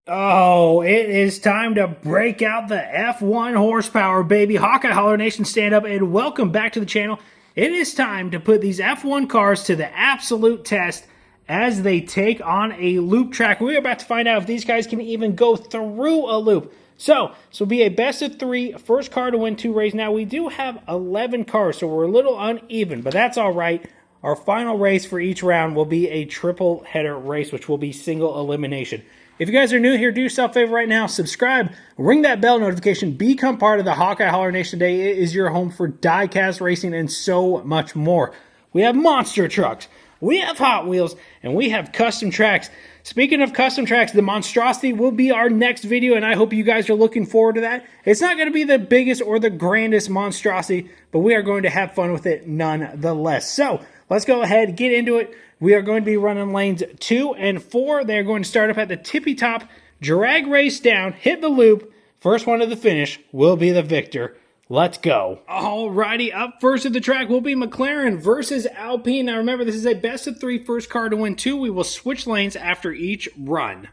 Oh, it is time to break out the F1 horsepower, baby. Hawkeye Holler Nation, stand up and welcome back to the channel. It is time to put these F1 cars to the absolute test as they take on a loop track. We're about to find out if these guys can even go through a loop. So, this will be a best of three, first car to win 2 races. Now, we do have 11 cars, so we're a little uneven, but that's all right. Our final race for each round will be a triple header race, which will be single elimination. If you guys are new here, do yourself a favor right now. Subscribe, ring that bell notification, become part of the Hawkeye Holler Nation today. It is your home for diecast racing and so much more. We have monster trucks, we have Hot Wheels, and we have custom tracks. Speaking of custom tracks, the monstrosity will be our next video, and I hope you guys are looking forward to that. It's not going to be the biggest or the grandest monstrosity, but we are going to have fun with it nonetheless. So, let's go ahead, get into it. We are going to be running lanes 2 and 4. They're going to start up at the tippy top, drag race down, hit the loop. First one to the finish will be the victor. Let's go. Alrighty, up first of the track will be McLaren versus Alpine. Now remember, this is a best of 3 first car to win 2. We will switch lanes after each run.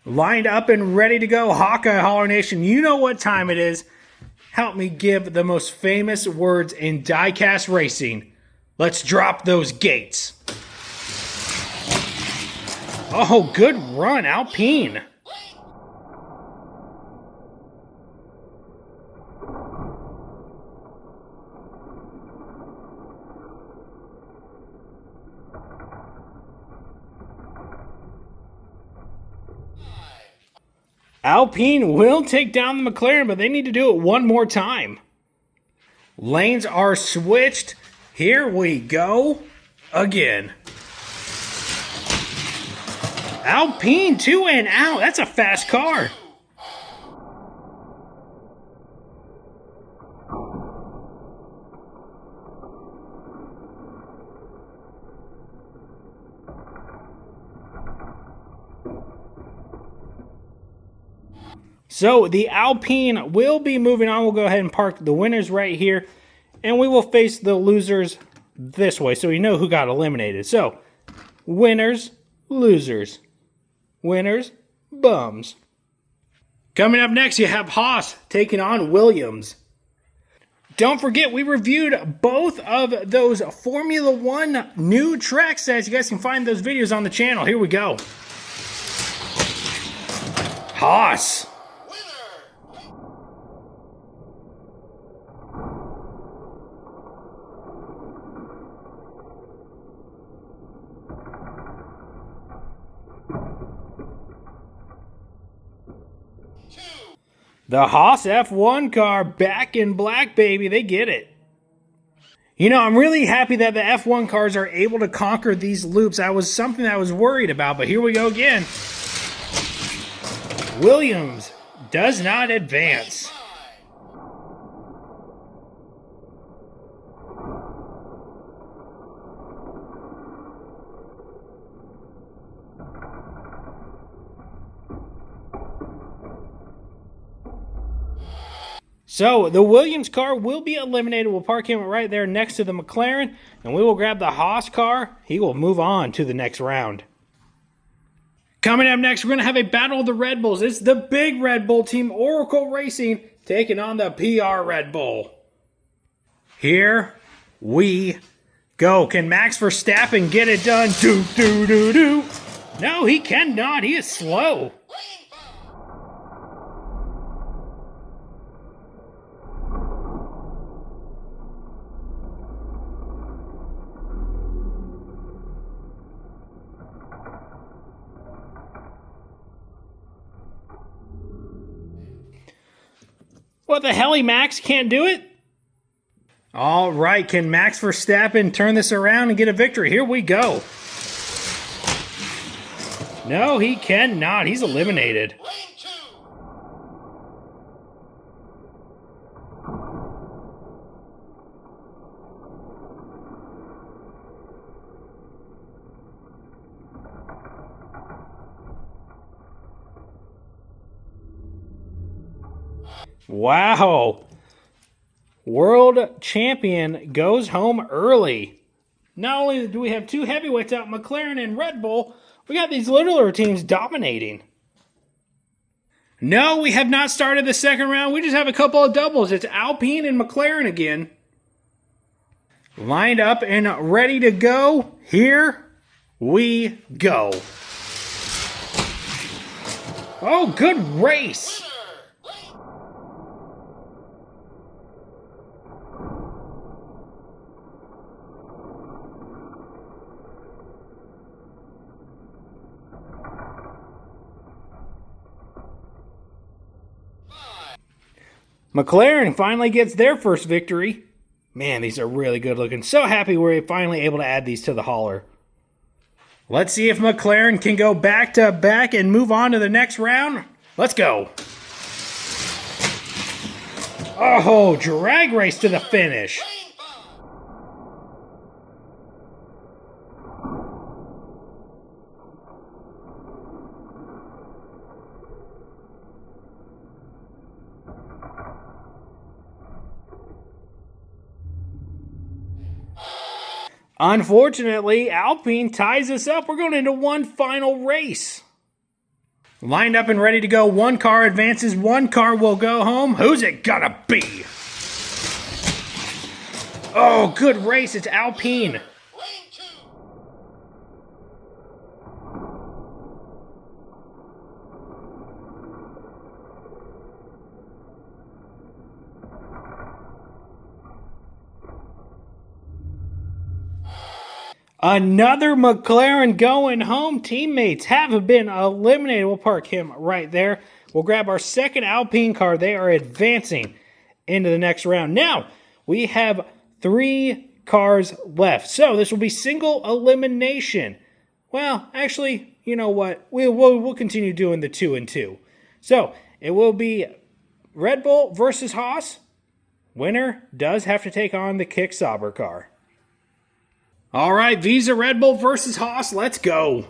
Lined up and ready to go, Hawkeye Holler Nation. You know what time it is. Help me give the most famous words in diecast racing. Let's drop those gates. Oh, good run, Alpine. Alpine will take down the McLaren, but they need to do it one more time. Lanes are switched. Here we go again. Alpine 2 and out. That's a fast car. So the Alpine will be moving on. We'll go ahead and park the winners right here. And we will face the losers this way, so we know who got eliminated. So, winners, losers. Winners, bums. Coming up next, you have Haas taking on Williams. Don't forget, we reviewed both of those Formula 1 new track sets. You guys can find those videos on the channel. Here we go. Haas. The Haas F1 car back in black, baby. They get it. You know, I'm really happy that the F1 cars are able to conquer these loops. That was something that I was worried about, but here we go again. Williams does not advance. So, the Williams car will be eliminated. We'll park him right there next to the McLaren, and we will grab the Haas car. He will move on to the next round. Coming up next, we're going to have a battle of the Red Bulls. It's the big Red Bull team, Oracle Racing, taking on the PR Red Bull. Here we go. Can Max Verstappen get it done? Do. No, he cannot. He is slow. What the hell, Max can't do it? All right, can Max Verstappen turn this around and get a victory? Here we go. No, he cannot. He's eliminated. Wow. World champion goes home early. Not only do we have 2 heavyweights out, McLaren and Red Bull, we got these littler teams dominating. No, we have not started the second round. We just have a couple of doubles. It's Alpine and McLaren again. Lined up and ready to go. Here we go. Oh, good race. McLaren finally gets their first victory. Man, these are really good looking. So happy we're finally able to add these to the hauler. Let's see if McLaren can go back to back and move on to the next round. Let's go. Oh, drag race to the finish. Unfortunately, Alpine ties us up. We're going into one final race. Lined up and ready to go. One car advances. One car will go home. Who's it gonna be? Oh, good race. It's Alpine. Another McLaren going home. Teammates have been eliminated. We'll park him right there. We'll grab our second Alpine car. They are advancing into the next round. Now, we have 3 cars left. So this will be single elimination. Well, actually, you know what? We'll continue doing the 2 and 2. So it will be Red Bull versus Haas. Winner does have to take on the Kick Sauber car. All right, Visa Red Bull versus Haas. Let's go.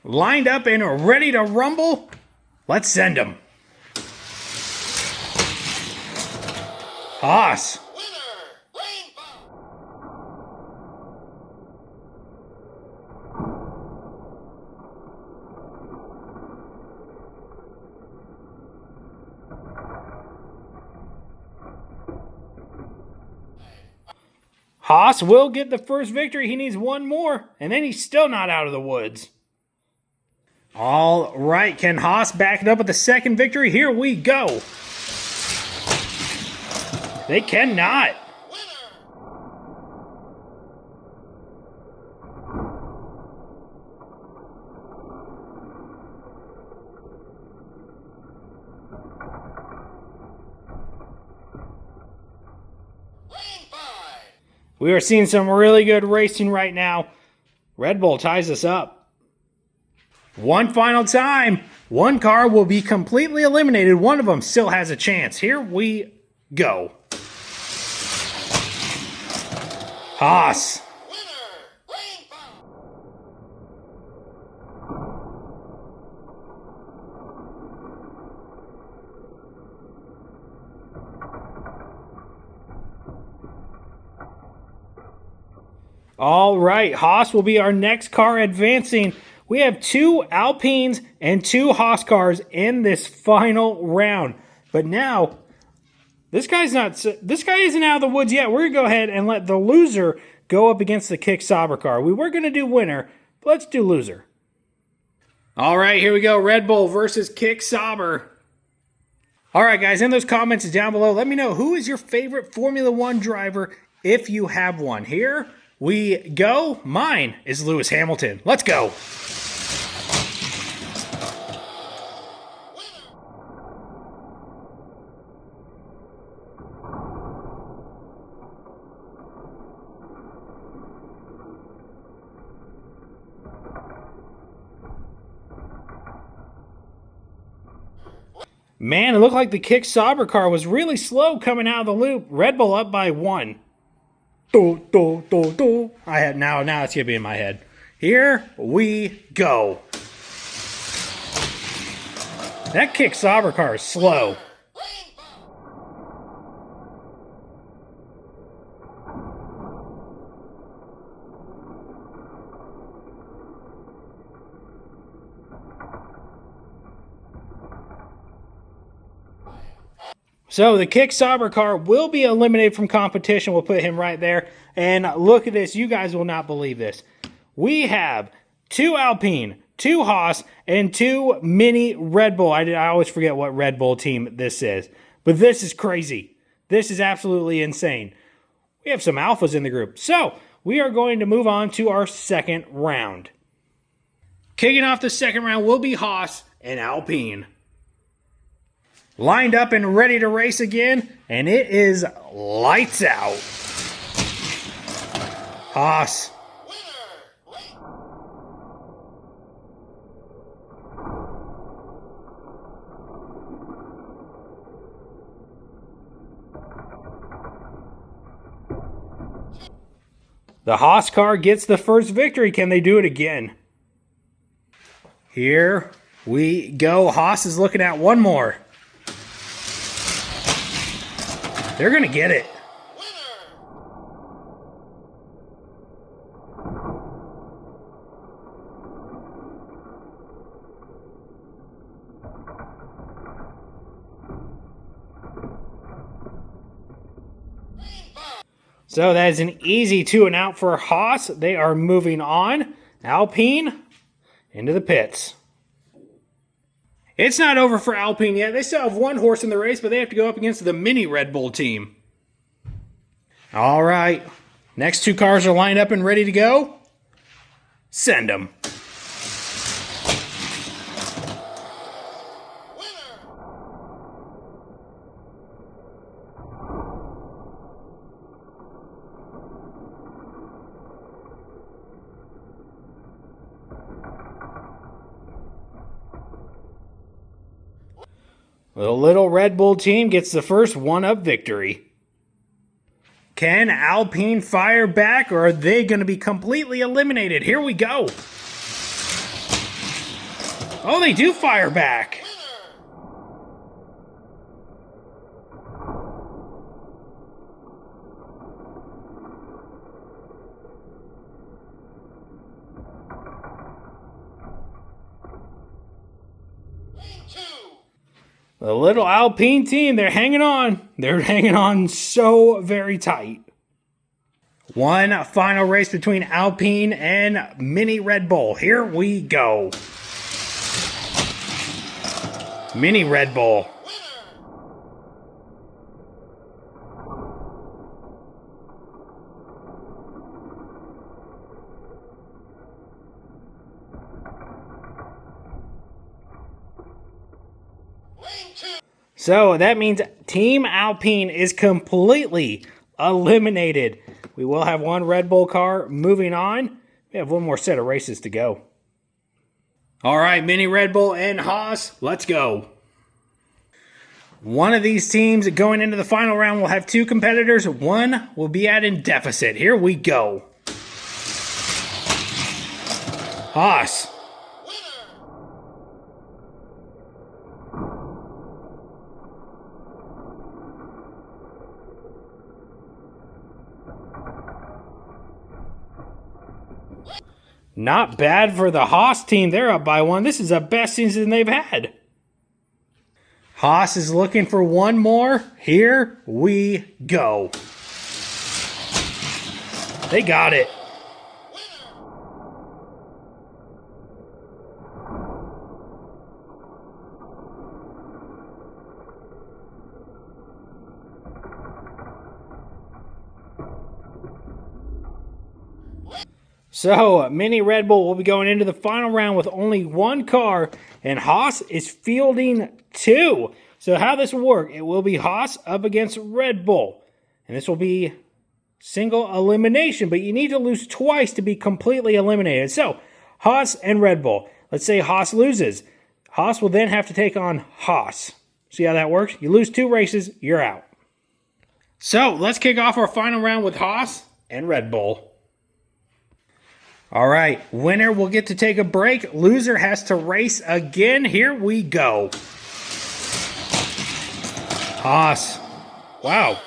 Lined up and ready to rumble. Let's send them. Haas. Haas will get the first victory. He needs one more, and then he's still not out of the woods. All right, can Haas back it up with the second victory? Here we go. They cannot. We are seeing some really good racing right now. Red Bull ties us up. One final time. One car will be completely eliminated. One of them still has a chance. Here we go. Haas. All right, Haas will be our next car advancing. We have 2 Alpines and 2 Haas cars in this final round. But now, this guy isn't out of the woods yet. We're going to go ahead and let the loser go up against the Kick Sauber car. We were going to do winner, but let's do loser. All right, here we go. Red Bull versus Kick Sauber. All right, guys, in those comments down below, let me know who is your favorite Formula One driver if you have one. Here we go. Mine is Lewis Hamilton. Let's go. Man, it looked like the Kick Sauber car was really slow coming out of the loop. Red Bull up by 1. Now it's gonna be in my head. Here we go. That Kick Sauber car is slow. So the Kick Sauber car will be eliminated from competition. We'll put him right there. And look at this. You guys will not believe this. We have 2 Alpine, 2 Haas, and 2 Mini Red Bull. I always forget what Red Bull team this is. But this is crazy. This is absolutely insane. We have some alphas in the group. So we are going to move on to our second round. Kicking off the second round will be Haas and Alpine. Lined up and ready to race again, and it is lights out. Haas. The Haas car gets the first victory. Can they do it again? Here we go. Haas is looking at one more. They're going to get it. So that is an easy 2 and out for Haas. They are moving on. Alpine into the pits. It's not over for Alpine yet. They still have 1 horse in the race, but they have to go up against the Mini Red Bull team. All right. Next 2 cars are lined up and ready to go. Send them. The little Red Bull team gets the first 1-up victory. Can Alpine fire back, or are they going to be completely eliminated? Here we go. Oh, they do fire back. The little Alpine team, they're hanging on. They're hanging on so very tight. 1 final race between Alpine and Mini Red Bull. Here we go. Mini Red Bull. So that means Team Alpine is completely eliminated. We will have 1 Red Bull car moving on. We have 1 more set of races to go. All right, Mini Red Bull and Haas, let's go. One of these teams going into the final round will have 2 competitors. 1 will be at in deficit. Here we go. Haas. Not bad for the Haas team. They're up by 1. This is the best season they've had. Haas is looking for 1 more. Here we go. They got it. So, Mini Red Bull will be going into the final round with only 1 car, and Haas is fielding 2. So how this will work, it will be Haas up against Red Bull. And this will be single elimination, but you need to lose twice to be completely eliminated. So, Haas and Red Bull. Let's say Haas loses. Haas will then have to take on Haas. See how that works? You lose 2 races, you're out. So, let's kick off our final round with Haas and Red Bull. All right, winner will get to take a break. Loser has to race again. Here we go. Haas. Wow.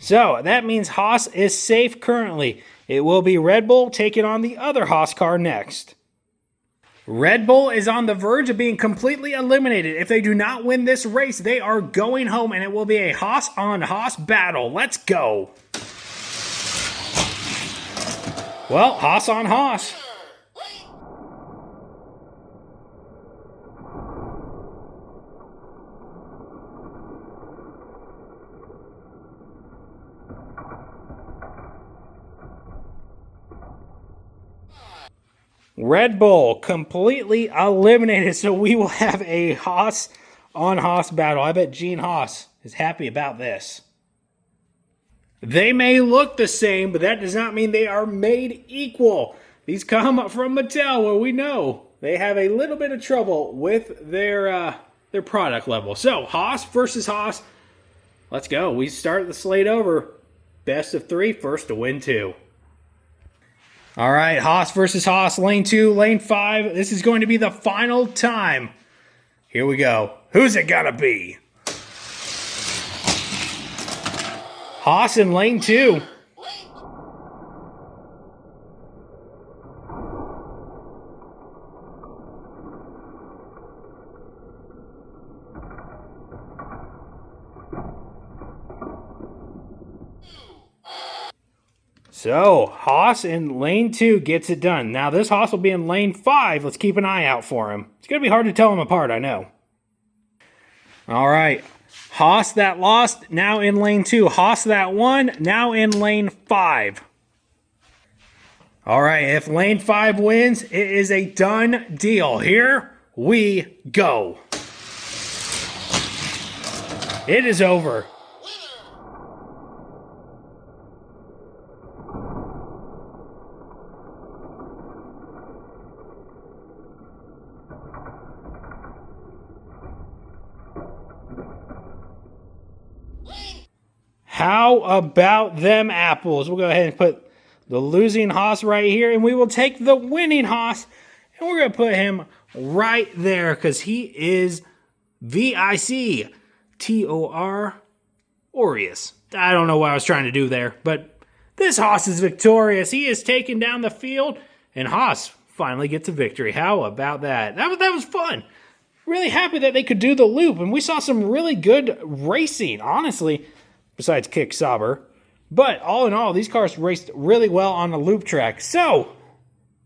So that means Haas is safe currently. It will be Red Bull taking on the other Haas car next. Red Bull is on the verge of being completely eliminated. If they do not win this race, they are going home, and it will be a Haas on Haas battle. Let's go. Well, Haas on Haas. Red Bull completely eliminated, so we will have a Haas on Haas battle. I bet Gene Haas is happy about this. They may look the same, but that does not mean they are made equal. These come from Mattel, where we know they have a little bit of trouble with their product level. So, Haas versus Haas. Let's go. We start the slate over. Best of 3, first to win 2. All right, Haas versus Haas, lane 2, lane 5. This is going to be the final time. Here we go. Who's it gonna be? Haas in lane 2. So, Haas in lane 2 gets it done. Now, this Haas will be in lane 5. Let's keep an eye out for him. It's going to be hard to tell them apart, I know. All right. Haas that lost, now in lane 2. Haas that won, now in lane 5. All right, if lane 5 wins, it is a done deal. Here we go. It is over. How about them apples? We'll go ahead and put the losing Haas right here, and we will take the winning Haas, and we're going to put him right there because he is VIC TOR Aureus. I don't know what I was trying to do there, but this Haas is victorious. He is taking down the field, and Haas finally gets a victory. How about that? That was fun. Really happy that they could do the loop, and we saw some really good racing, honestly. Besides Kick Sauber. But all in all, these cars raced really well on the loop track. So,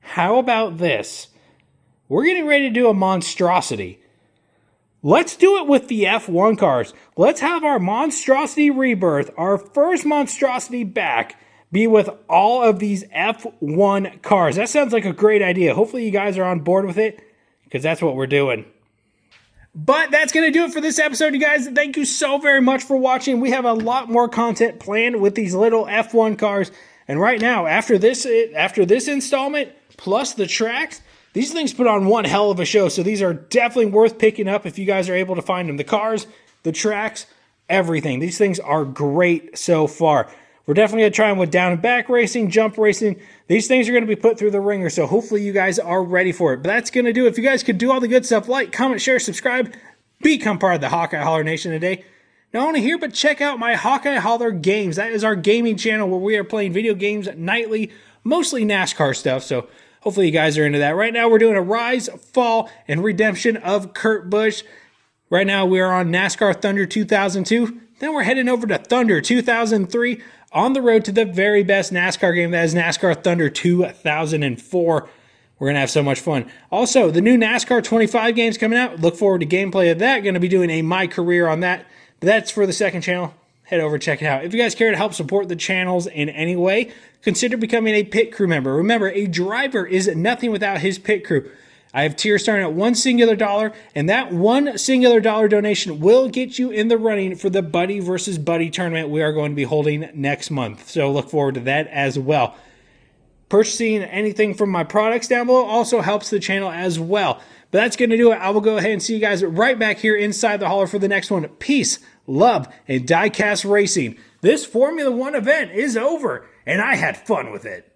how about this? We're getting ready to do a monstrosity. Let's do it with the F1 cars. Let's have our monstrosity rebirth, our first monstrosity back, be with all of these F1 cars. That sounds like a great idea. Hopefully you guys are on board with it, because that's what we're doing. But that's going to do it for this episode, you guys. Thank you so very much for watching. We have a lot more content planned with these little F1 cars. And right now, after this installment, plus the tracks, these things put on one hell of a show. So these are definitely worth picking up if you guys are able to find them. The cars, the tracks, everything. These things are great so far. We're definitely going to try them with down and back racing, jump racing. These things are going to be put through the ringer, so hopefully you guys are ready for it. But that's going to do it. If you guys could do all the good stuff, like, comment, share, subscribe, become part of the Hawkeye Holler Nation today. Not only here, but check out my Hawkeye Holler Games. That is our gaming channel where we are playing video games nightly, mostly NASCAR stuff, so hopefully you guys are into that. Right now we're doing a Rise, Fall, and Redemption of Kurt Busch. Right now we are on NASCAR Thunder 2002. Then we're heading over to Thunder 2003 on the road to the very best NASCAR game. That is NASCAR Thunder 2004. We're going to have so much fun. Also, the new NASCAR 25 game's coming out. Look forward to gameplay of that. Going to be doing a My Career on that. But that's for the second channel. Head over, check it out. If you guys care to help support the channels in any way, consider becoming a pit crew member. Remember, a driver is nothing without his pit crew. I have tiers starting at $1 singular, and that $1 singular donation will get you in the running for the Buddy versus Buddy tournament we are going to be holding next month. So look forward to that as well. Purchasing anything from my products down below also helps the channel as well. But that's going to do it. I will go ahead and see you guys right back here inside the hauler for the next one. Peace, love, and Diecast Racing. This Formula One event is over, and I had fun with it.